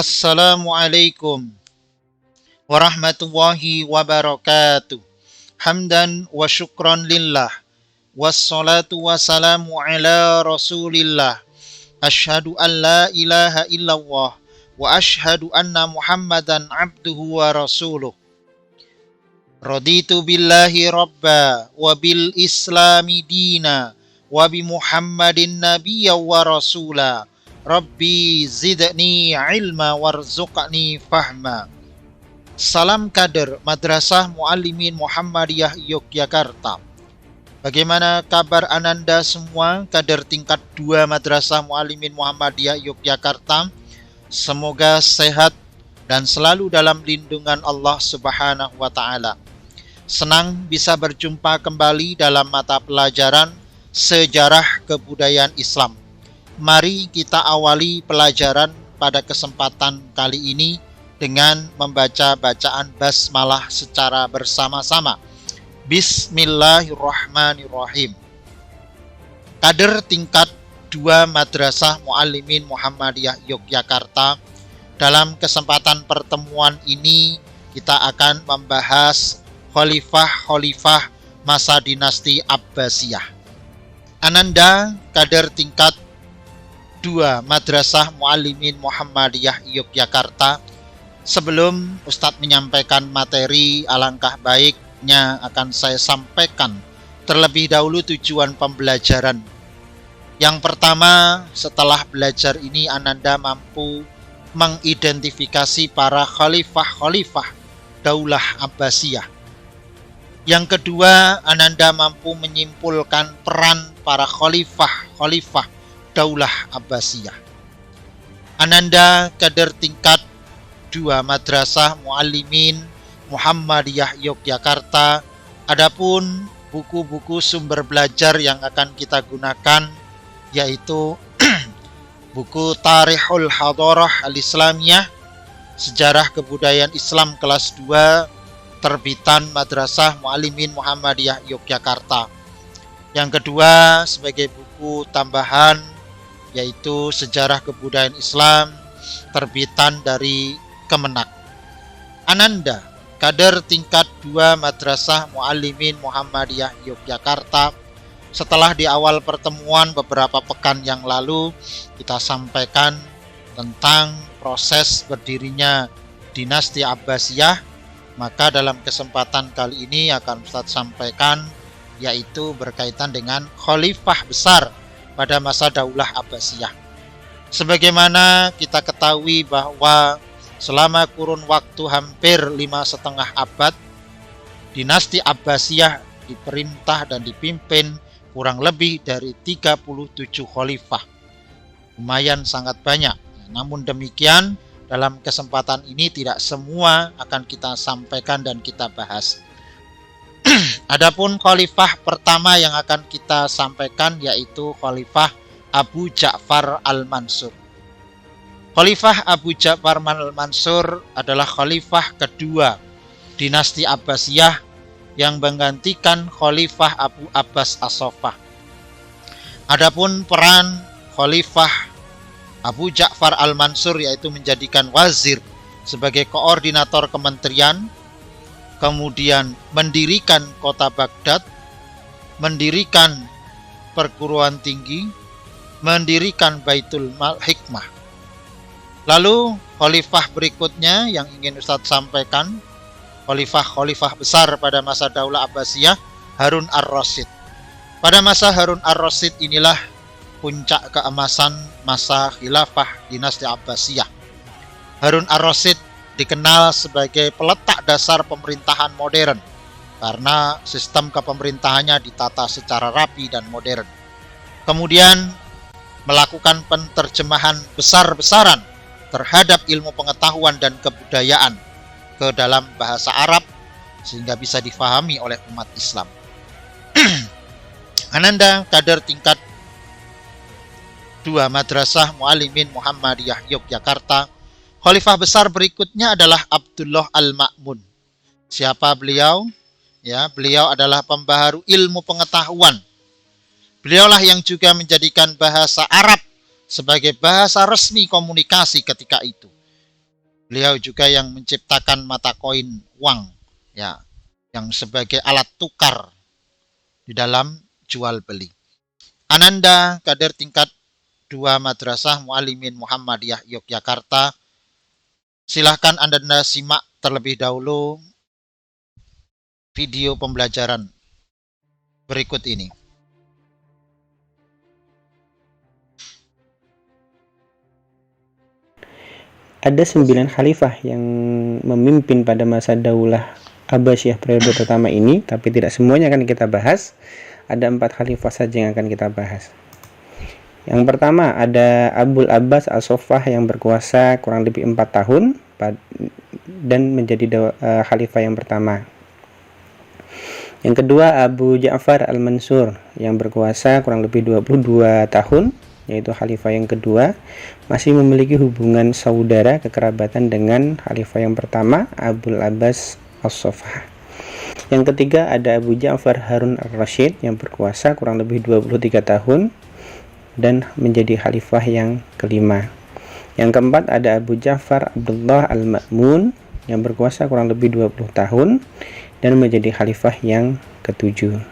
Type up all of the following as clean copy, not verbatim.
Assalamualaikum warahmatullahi wabarakatuh. Hamdan wa syukran lillah. Wassalatu wassalamu ala rasulillah. Asyhadu an la ilaha illallah. Wa asyhadu anna muhammadan abduhu wa rasuluh. Raditu billahi rabba. Wa bil islami dina. Wa bi muhammadin nabiyya wa rasula. Rabbi zidni ilma warzuqni fahma. Salam kader Madrasah Muallimin Muhammadiyah Yogyakarta. Bagaimana kabar Ananda semua kader tingkat 2 Madrasah Muallimin Muhammadiyah Yogyakarta? Semoga sehat dan selalu dalam lindungan Allah Subhanahu wa taala. Senang bisa berjumpa kembali dalam mata pelajaran Sejarah Kebudayaan Islam. Mari kita awali pelajaran pada kesempatan kali ini dengan membaca bacaan basmalah secara bersama-sama. Bismillahirrahmanirrahim. Kader tingkat 2 Madrasah Muallimin Muhammadiyah Yogyakarta, dalam kesempatan pertemuan ini kita akan membahas khalifah-khalifah masa dinasti Abbasiyah. Ananda kader tingkat 2 Madrasah Muallimin Muhammadiyah Yogyakarta, sebelum Ustadz menyampaikan materi, alangkah baiknya akan saya sampaikan terlebih dahulu tujuan pembelajaran. Yang pertama, setelah belajar ini Ananda mampu mengidentifikasi para khalifah-khalifah Daulah Abbasiyah. Yang kedua, Ananda mampu menyimpulkan peran para khalifah-khalifah Daulah Abbasiyah. Ananda kader tingkat 2 Madrasah Muallimin Muhammadiyah Yogyakarta. Adapun buku-buku sumber belajar yang akan kita gunakan yaitu buku Tarikhul Hadarah Al-Islamiyah, Sejarah Kebudayaan Islam kelas 2, terbitan Madrasah Muallimin Muhammadiyah Yogyakarta. Yang kedua sebagai buku tambahan yaitu Sejarah Kebudayaan Islam, terbitan dari Kemenak. Ananda kader tingkat 2 Madrasah Muallimin Muhammadiyah Yogyakarta, setelah di awal pertemuan beberapa pekan yang lalu kita sampaikan tentang proses berdirinya dinasti Abbasiyah, maka dalam kesempatan kali ini akan Ustaz sampaikan yaitu berkaitan dengan khalifah besar pada masa Daulah Abbasiyah. Sebagaimana kita ketahui bahwa selama kurun waktu hampir 5,5 abad, dinasti Abbasiyah diperintah dan dipimpin kurang lebih dari 37 khalifah. Lumayan sangat banyak. Namun demikian, dalam kesempatan ini tidak semua akan kita sampaikan dan kita bahas. Adapun khalifah pertama yang akan kita sampaikan yaitu Khalifah Abu Ja'far Al-Mansur. Khalifah Abu Ja'far Al-Mansur adalah khalifah kedua dinasti Abbasiyah yang menggantikan Khalifah Abu Abbas As-Saffah. Adapun peran Khalifah Abu Ja'far Al-Mansur yaitu menjadikan wazir sebagai koordinator kementerian, kemudian mendirikan kota Baghdad, mendirikan perguruan tinggi, mendirikan Baitul Hikmah. Lalu khalifah berikutnya yang ingin Ustadz sampaikan, khalifah besar pada masa Daulah Abbasiyah, Harun Ar-Rasyid. Pada masa Harun Ar-Rasyid inilah puncak keemasan masa khilafah dinasti Abbasiyah. Harun Ar-Rasyid dikenal sebagai peletak dasar pemerintahan modern karena sistem kepemerintahannya ditata secara rapi dan modern. Kemudian melakukan penterjemahan besar-besaran terhadap ilmu pengetahuan dan kebudayaan ke dalam bahasa Arab sehingga bisa difahami oleh umat Islam. Ananda kader tingkat 2 Madrasah Muallimin Muhammadiyah Yogyakarta. Khalifah besar berikutnya adalah Abdullah Al-Ma'mun. Siapa beliau? Ya, beliau adalah pembaharu ilmu pengetahuan. Beliaulah yang juga menjadikan bahasa Arab sebagai bahasa resmi komunikasi ketika itu. Beliau juga yang menciptakan mata koin uang, ya, yang sebagai alat tukar di dalam jual beli. Ananda, kader tingkat 2 Madrasah Muallimin Muhammadiyah Yogyakarta. Silahkan Anda simak terlebih dahulu video pembelajaran berikut ini. Ada 9 khalifah yang memimpin pada masa Daulah Abbasiyah periode pertama ini, tapi tidak semuanya akan kita bahas. Ada 4 khalifah saja yang akan kita bahas. Yang pertama ada Abul Abbas As-Saffah yang berkuasa kurang lebih 4 tahun dan menjadi khalifah yang pertama. Yang kedua Abu Ja'far Al-Mansur yang berkuasa kurang lebih 22 tahun, yaitu khalifah yang kedua, masih memiliki hubungan saudara kekerabatan dengan khalifah yang pertama, Abul Abbas As-Saffah. Yang ketiga ada Abu Ja'far Harun Ar-Rasyid yang berkuasa kurang lebih 23 tahun dan menjadi khalifah yang kelima. Yang keempat ada Abu Ja'far Abdullah Al-Ma'mun yang berkuasa kurang lebih 20 tahun dan menjadi khalifah yang ketujuh.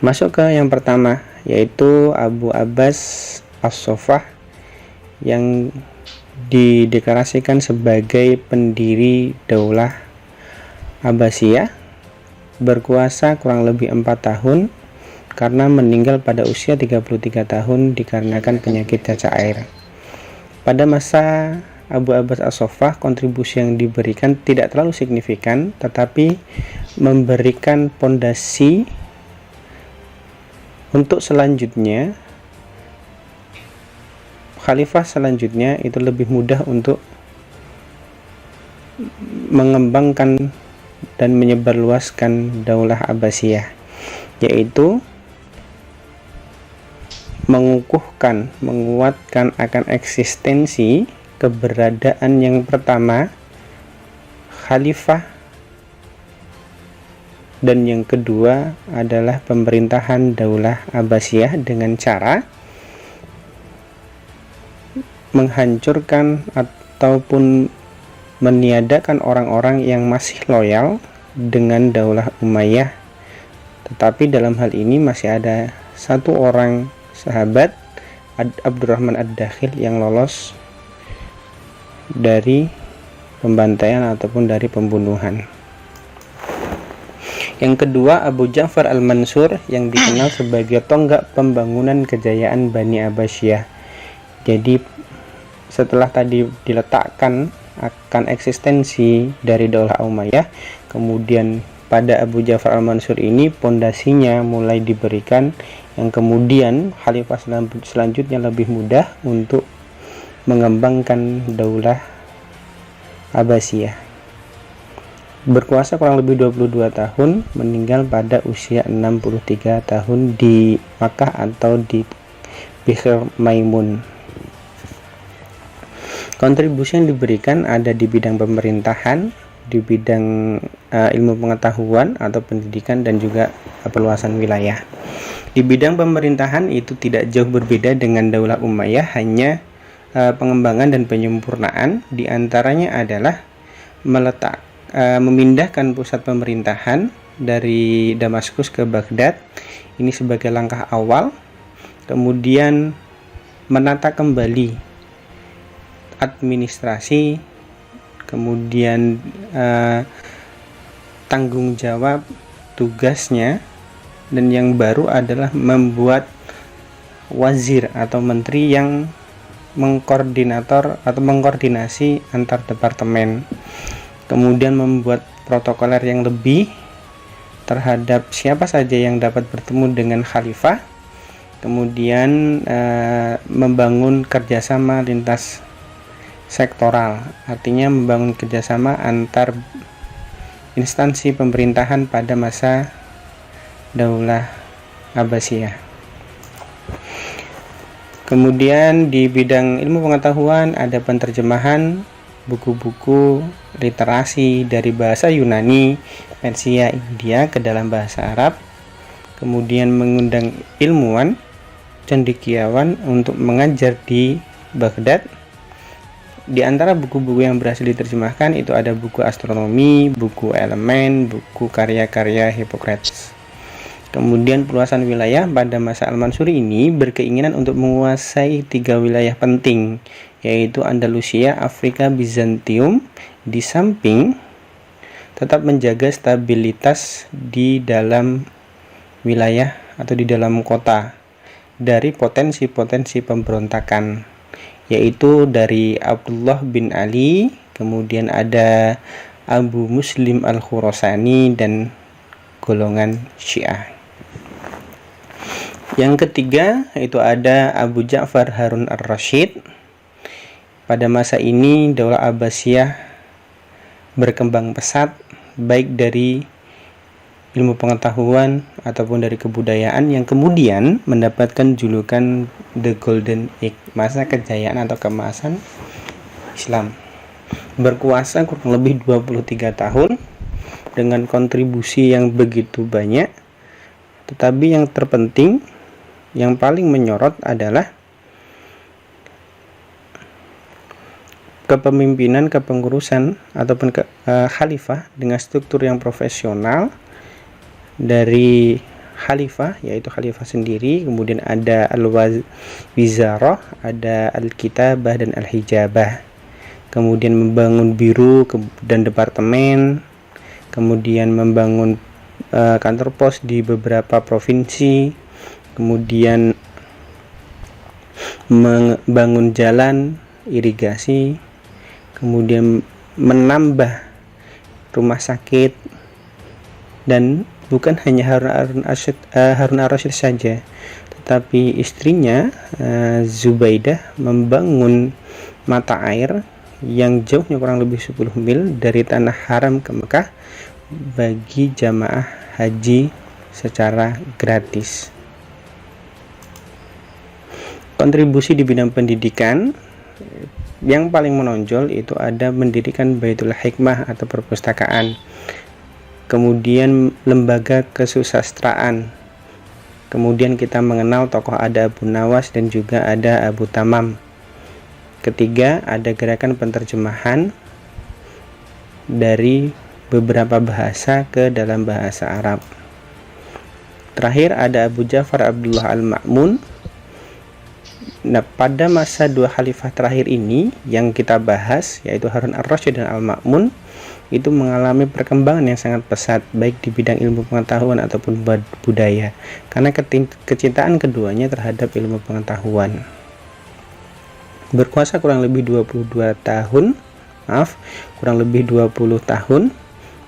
Masuk ke yang pertama, yaitu Abu Abbas As-Saffah yang dideklarasikan sebagai pendiri Daulah Abbasiyah, berkuasa kurang lebih 4 tahun karena meninggal pada usia 33 tahun dikarenakan penyakit cacar air. Pada masa Abu Abbas As-Saffah, kontribusi yang diberikan tidak terlalu signifikan, tetapi memberikan pondasi untuk selanjutnya, khalifah selanjutnya itu lebih mudah untuk mengembangkan dan menyebarluaskan Daulah Abbasiyah, yaitu mengukuhkan, menguatkan akan eksistensi keberadaan yang pertama khalifah, dan yang kedua adalah pemerintahan Daulah Abbasiyah dengan cara menghancurkan ataupun meniadakan orang-orang yang masih loyal dengan Daulah Umayyah. Tetapi dalam hal ini masih ada satu orang sahabat, Abdurrahman Ad-Dakhil, yang lolos dari pembantaian ataupun dari pembunuhan. Yang kedua Abu Ja'far Al-Mansur yang dikenal sebagai tonggak pembangunan kejayaan Bani Abbasiyah. Jadi setelah tadi diletakkan akan eksistensi dari Daulah Umayyah, kemudian pada Abu Ja'far Al-Mansur ini pondasinya mulai diberikan, yang kemudian khalifah selanjutnya lebih mudah untuk mengembangkan Daulah Abbasiyah. Berkuasa kurang lebih 22 tahun, meninggal pada usia 63 tahun di Makkah atau di Bihr Maimun. Kontribusi yang diberikan ada di bidang pemerintahan, di bidang ilmu pengetahuan atau pendidikan, dan juga perluasan wilayah. Di bidang pemerintahan itu tidak jauh berbeda dengan Daulah Umayyah, hanya pengembangan dan penyempurnaan. Di antaranya adalah memindahkan pusat pemerintahan dari Damaskus ke Baghdad, ini sebagai langkah awal. Kemudian menata kembali administrasi, kemudian tanggung jawab tugasnya, dan yang baru adalah membuat wazir atau menteri yang mengkoordinator atau mengkoordinasi antar departemen, kemudian membuat protokoler yang lebih terhadap siapa saja yang dapat bertemu dengan khalifah, kemudian membangun kerjasama lintas sektoral, artinya membangun kerjasama antar instansi pemerintahan pada masa Daulah Abbasiyah. Kemudian di bidang ilmu pengetahuan ada penerjemahan buku-buku literasi dari bahasa Yunani, Persia, India ke dalam bahasa Arab. Kemudian mengundang ilmuwan, cendekiawan untuk mengajar di Baghdad. Di antara buku-buku yang berhasil diterjemahkan itu ada buku astronomi, buku elemen, buku karya-karya Hippocrates. Kemudian perluasan wilayah pada masa Al-Mansuri ini berkeinginan untuk menguasai 3 wilayah penting, yaitu Andalusia, Afrika, Bizantium, di samping tetap menjaga stabilitas di dalam wilayah atau di dalam kota dari potensi-potensi pemberontakan, yaitu dari Abdullah bin Ali, kemudian ada Abu Muslim al-Khurasani dan golongan Syiah. Yang ketiga itu ada Abu Ja'far Harun ar-Rasyid. Pada masa ini Daulah Abbasiyah berkembang pesat, baik dari ilmu pengetahuan ataupun dari kebudayaan, yang kemudian mendapatkan julukan The Golden Age, masa kejayaan atau keemasan Islam. Berkuasa kurang lebih 23 tahun dengan kontribusi yang begitu banyak, tetapi yang terpenting, yang paling menyorot adalah kepemimpinan, kepengurusan ataupun khalifah dengan struktur yang profesional dari khalifah, yaitu khalifah sendiri, kemudian ada al-wizarah, ada al-kitabah dan al-hijabah, kemudian membangun biro dan departemen, kemudian membangun kantor pos di beberapa provinsi, kemudian membangun jalan, irigasi, kemudian menambah rumah sakit, dan bukan hanya Harun ar-Rasyid saja, tetapi istrinya Zubaidah membangun mata air yang jauhnya kurang lebih 10 mil dari tanah haram ke Mekah bagi jamaah haji secara gratis. Kontribusi di bidang pendidikan yang paling menonjol itu ada mendirikan Baitul Hikmah atau perpustakaan, kemudian lembaga kesusastraan, kemudian kita mengenal tokoh ada Abu Nawas dan juga ada Abu Tamam. Ketiga, ada gerakan penterjemahan dari beberapa bahasa ke dalam bahasa Arab. Terakhir ada Abu Ja'far Abdullah al-Ma'mun. Nah, pada masa 2 khalifah terakhir ini yang kita bahas, yaitu Harun ar-Rasyid dan al-Ma'mun, itu mengalami perkembangan yang sangat pesat baik di bidang ilmu pengetahuan ataupun budaya, karena kecintaan keduanya terhadap ilmu pengetahuan. Berkuasa kurang lebih 20 tahun,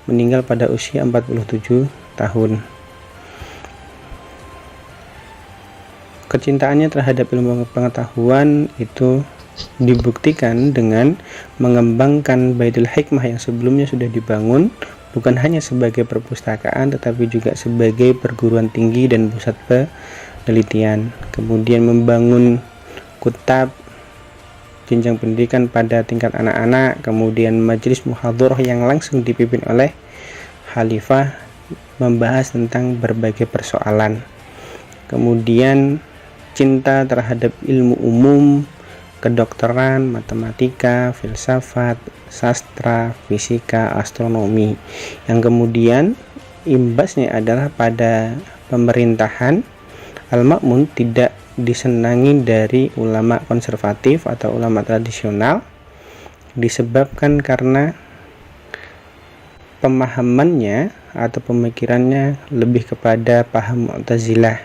meninggal pada usia 47 tahun. Kecintaannya terhadap ilmu pengetahuan itu dibuktikan dengan mengembangkan Baitul Hikmah yang sebelumnya sudah dibangun bukan hanya sebagai perpustakaan tetapi juga sebagai perguruan tinggi dan pusat penelitian. Kemudian membangun kutab jenjang pendidikan pada tingkat anak-anak, kemudian majelis muhadharah yang langsung dipimpin oleh khalifah membahas tentang berbagai persoalan. Kemudian cinta terhadap ilmu umum, kedokteran, matematika, filsafat, sastra, fisika, astronomi, yang kemudian imbasnya adalah pada pemerintahan Al-Ma'mun tidak disenangi dari ulama konservatif atau ulama tradisional, disebabkan karena pemahamannya atau pemikirannya lebih kepada paham Mu'tazilah,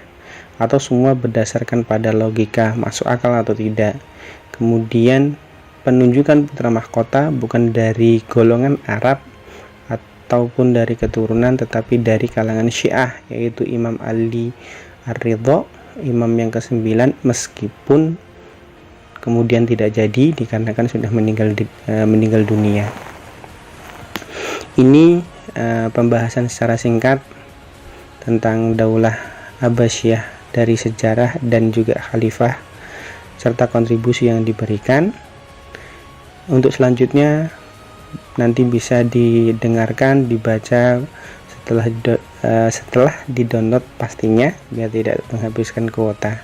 atau semua berdasarkan pada logika masuk akal atau tidak. Kemudian penunjukan putra mahkota bukan dari golongan Arab ataupun dari keturunan, tetapi dari kalangan Syiah, yaitu Imam Ali Ar-Ridha, imam yang ke-9, meskipun kemudian tidak jadi dikarenakan sudah meninggal dunia. Ini pembahasan secara singkat tentang Daulah Abbasiyah dari sejarah dan juga khalifah serta kontribusi yang diberikan. Untuk selanjutnya nanti bisa didengarkan, dibaca setelah di-download pastinya, biar tidak menghabiskan kuota.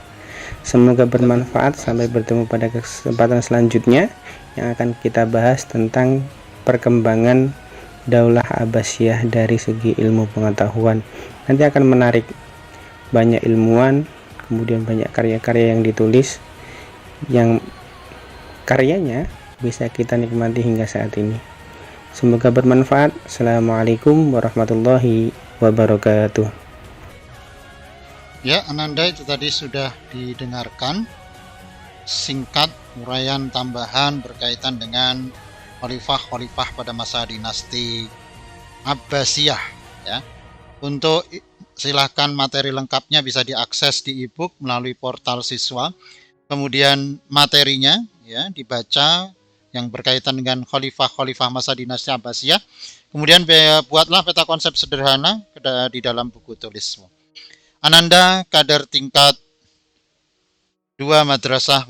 Semoga bermanfaat. Sampai bertemu pada kesempatan selanjutnya. yang akan kita bahas tentang perkembangan Daulah Abbasiyah dari segi ilmu pengetahuan. Nanti akan menarik banyak ilmuwan, kemudian banyak karya-karya yang ditulis yang karyanya bisa kita nikmati hingga saat ini. Semoga bermanfaat. Assalamualaikum warahmatullahi wabarakatuh. Ya, Ananda, itu tadi sudah didengarkan singkat uraian tambahan berkaitan dengan khalifah-khalifah pada masa dinasti Abbasiyah ya. Untuk silahkan materi lengkapnya bisa diakses di e-book melalui portal siswa. Kemudian materinya ya dibaca yang berkaitan dengan khalifah-khalifah masa dinasti Abbasiyah. Kemudian buatlah peta konsep sederhana di dalam buku tulismu. Ananda, kader tingkat 2 Madrasah